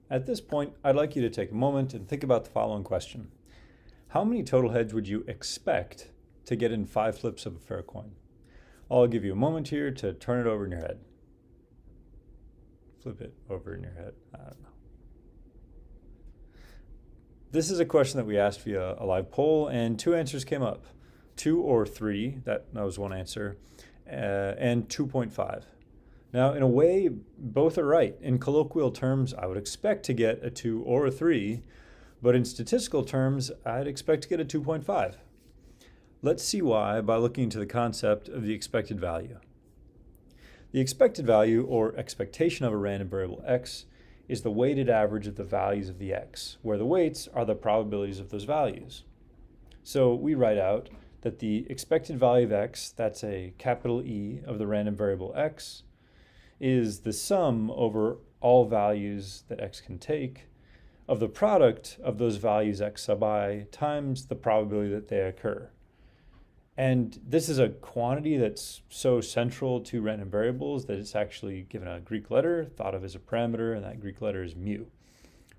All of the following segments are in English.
At this point, I'd like you to take a moment and think about the following question. How many total heads would you expect to get in 5 flips of a fair coin? I'll give you a moment here to turn it over in your head. Flip it over in your head. I don't know. This is a question that we asked via a live poll, and 2 answers came up. 2 or 3, that was one answer, and 2.5. Now, in a way, both are right. In colloquial terms, I would expect to get a 2 or a 3, but in statistical terms, I'd expect to get a 2.5. Let's see why by looking into the concept of the expected value. The expected value, or expectation of a random variable x, is the weighted average of the values of the x, where the weights are the probabilities of those values. So we write out that the expected value of x, that's a capital E of the random variable x, is the sum over all values that x can take of the product of those values x sub I times the probability that they occur. And this is a quantity that's so central to random variables that it's actually given a Greek letter, thought of as a parameter, and that Greek letter is mu,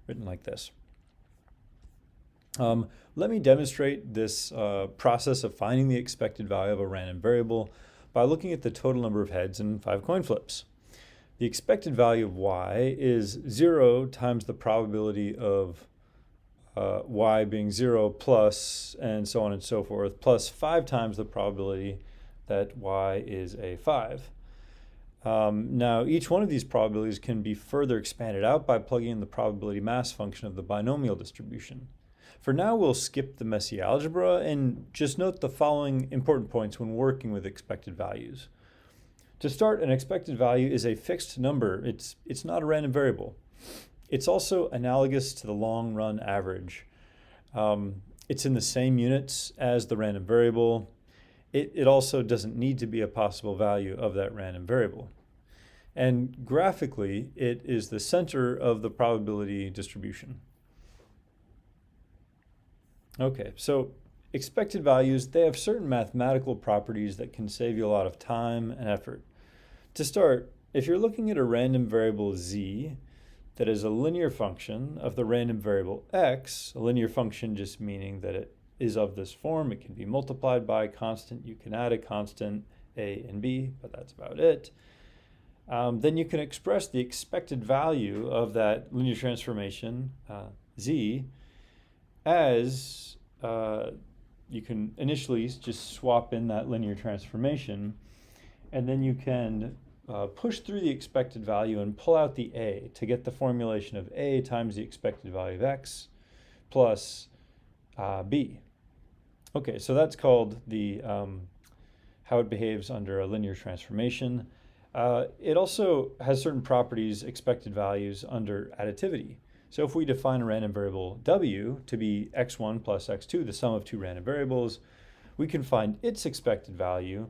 written like this. Let me demonstrate this process of finding the expected value of a random variable by looking at the total number of heads in 5 coin flips. The expected value of y is 0 times the probability of y being 0 plus, and so on and so forth, plus 5 times the probability that y is a 5. Now, each one of these probabilities can be further expanded out by plugging in the probability mass function of the binomial distribution. For now, we'll skip the messy algebra and just note the following important points when working with expected values. To start, an expected value is a fixed number. It's not a random variable. It's also analogous to the long-run average. It's in the same units as the random variable. It also doesn't need to be a possible value of that random variable. And graphically, it is the center of the probability distribution. Okay, so expected values, they have certain mathematical properties that can save you a lot of time and effort. To start, if you're looking at a random variable z that is a linear function of the random variable x, a linear function just meaning that it is of this form, it can be multiplied by a constant, you can add a constant a and b, but that's about it. Then you can express the expected value of that linear transformation, z, as you can initially just swap in that linear transformation, and then you can push through the expected value and pull out the a to get the formulation of a times the expected value of x plus b. Okay, so that's called the how it behaves under a linear transformation. It also has certain properties, expected values, under additivity. So if we define a random variable w to be x1 plus x2, the sum of 2 random variables, we can find its expected value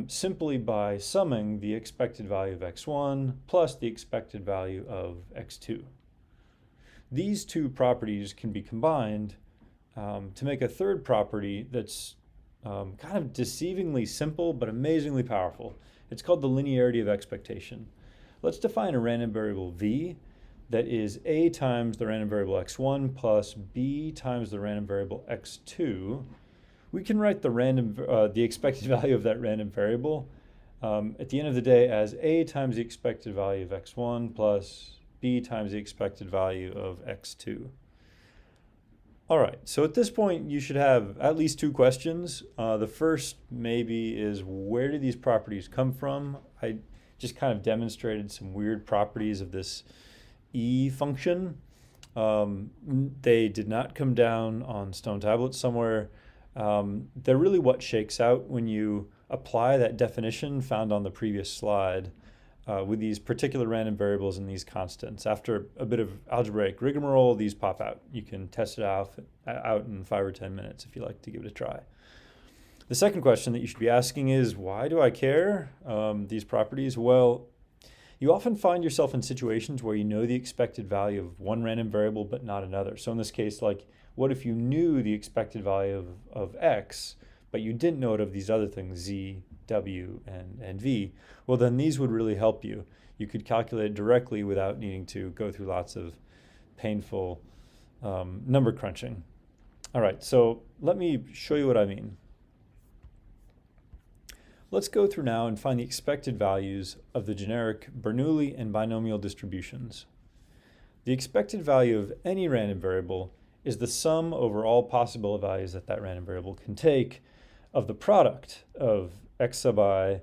simply by summing the expected value of x1 plus the expected value of x2. These two properties can be combined to make a third property that's kind of deceivingly simple but amazingly powerful. It's called the linearity of expectation. Let's define a random variable v that is a times the random variable x1 plus b times the random variable x2. We can write the expected value of that random variable at the end of the day as a times the expected value of x1 plus b times the expected value of x2. All right, so at this point you should have at least 2 questions. The first maybe is, where do these properties come from? I just kind of demonstrated some weird properties of this e function. They did not come down on stone tablets somewhere. They're really what shakes out when you apply that definition found on the previous slide with these particular random variables and these constants. After a bit of algebraic rigmarole, these pop out. You can test it out in 5 or 10 minutes if you like to give it a try. The second question that you should be asking is, why do I care these properties? Well, you often find yourself in situations where you know the expected value of one random variable but not another. So in this case, like, what if you knew the expected value of x, but you didn't know it of these other things, z, w, and v? Well, then these would really help you. you could calculate it directly without needing to go through lots of painful number crunching. All right, so let me show you what I mean. Let's go through now and find the expected values of the generic Bernoulli and binomial distributions. The expected value of any random variable is the sum over all possible values that that random variable can take of the product of x sub I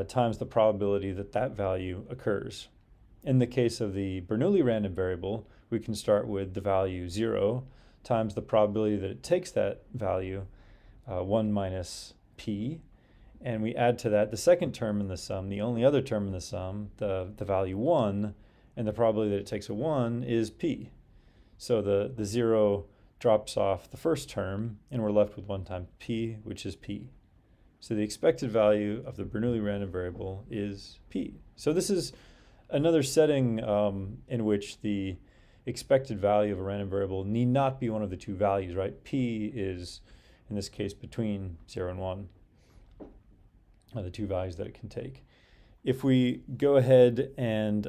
times the probability that that value occurs. In the case of the Bernoulli random variable, we can start with the value 0 times the probability that it takes that value, 1 minus p, and we add to that the second term in the sum, the only other term in the sum, the value 1, and the probability that it takes a 1 is p. So the 0 drops off the first term, and we're left with 1 times p, which is p. So the expected value of the Bernoulli random variable is p. So this is another setting in which the expected value of a random variable need not be one of the two values, right? P is, in this case, between 0 and 1. Are the two values that it can take. If we go ahead and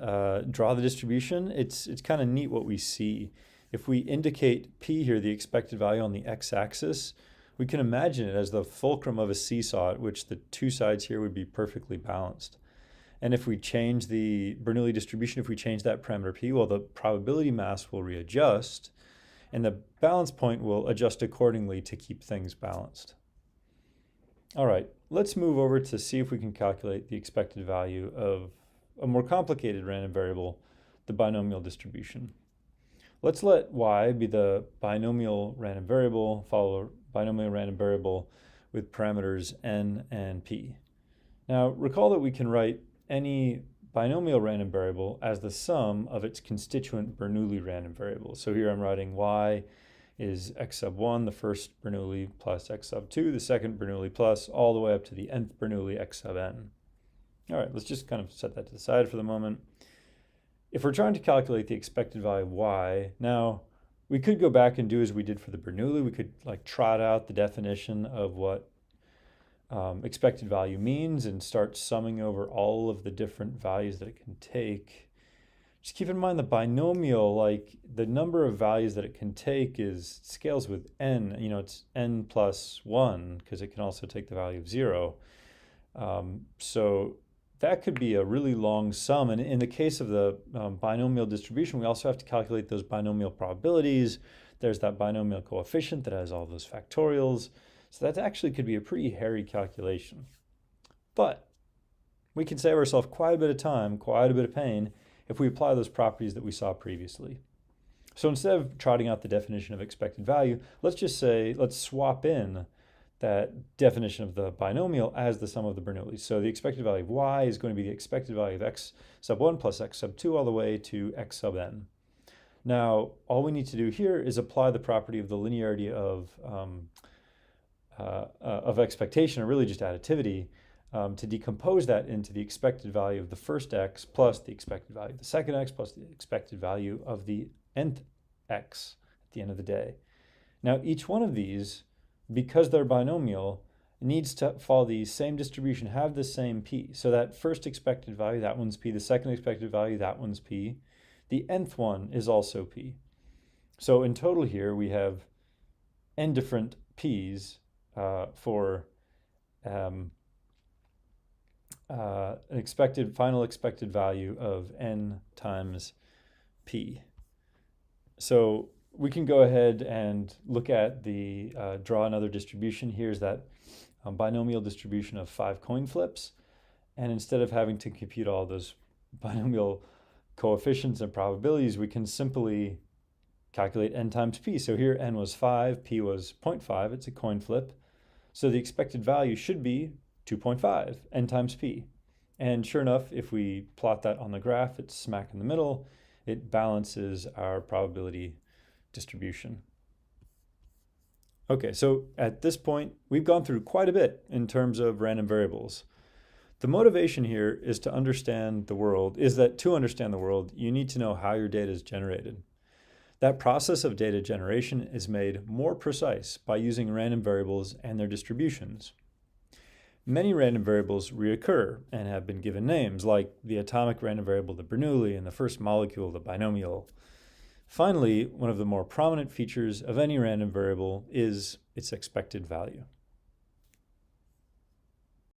draw the distribution, it's kind of neat what we see. If we indicate p here, the expected value on the x-axis, we can imagine it as the fulcrum of a seesaw at which the two sides here would be perfectly balanced. And if we change the Bernoulli distribution, if we change that parameter p, well, the probability mass will readjust, and the balance point will adjust accordingly to keep things balanced. All right, let's move over to see if we can calculate the expected value of a more complicated random variable, the binomial distribution. Let's let y be the binomial random variable, follow a binomial random variable with parameters n and p. Now, recall that we can write any binomial random variable as the sum of its constituent Bernoulli random variables. So here I'm writing y is x sub 1, the first Bernoulli, plus x sub 2, the second Bernoulli, plus all the way up to the nth Bernoulli x sub n. All right, let's just kind of set that to the side for the moment. If we're trying to calculate the expected value of y, now we could go back and do as we did for the Bernoulli. We could like trot out the definition of what expected value means and start summing over all of the different values that it can take. Just keep in mind the binomial, like the number of values that it can take scales with n. You know, it's n plus 1 because it can also take the value of 0. So that could be a really long sum. And in the case of the binomial distribution, we also have to calculate those binomial probabilities. There's that binomial coefficient that has all those factorials. So that actually could be a pretty hairy calculation. But we can save ourselves quite a bit of time, quite a bit of pain, if we apply those properties that we saw previously. So instead of trotting out the definition of expected value, let's just say, let's swap in that definition of the binomial as the sum of the Bernoulli. So the expected value of y is going to be the expected value of x sub 1 plus x sub 2 all the way to x sub n. Now, all we need to do here is apply the property of the linearity of expectation, or really just additivity, to decompose that into the expected value of the first x plus the expected value of the second x plus the expected value of the nth x at the end of the day. Now, each one of these, because they're binomial, needs to follow the same distribution, have the same p. So that first expected value, that one's p. The second expected value, that one's p. The nth one is also p. So in total here, we have n different p's for an final expected value of n times p. So we can go ahead and look at the draw another distribution. Here's that binomial distribution of 5 coin flips. And instead of having to compute all those binomial coefficients and probabilities, we can simply calculate n times p. So here n was 5, p was 0.5. It's a coin flip. So the expected value should be 2.5, n times p. And sure enough, if we plot that on the graph, it's smack in the middle. It balances our probability distribution. Okay, so at this point, we've gone through quite a bit in terms of random variables. The motivation here is to understand the world, you need to know how your data is generated. That process of data generation is made more precise by using random variables and their distributions. Many random variables reoccur and have been given names, like the atomic random variable, the Bernoulli, and the first molecule, the binomial. Finally, one of the more prominent features of any random variable is its expected value.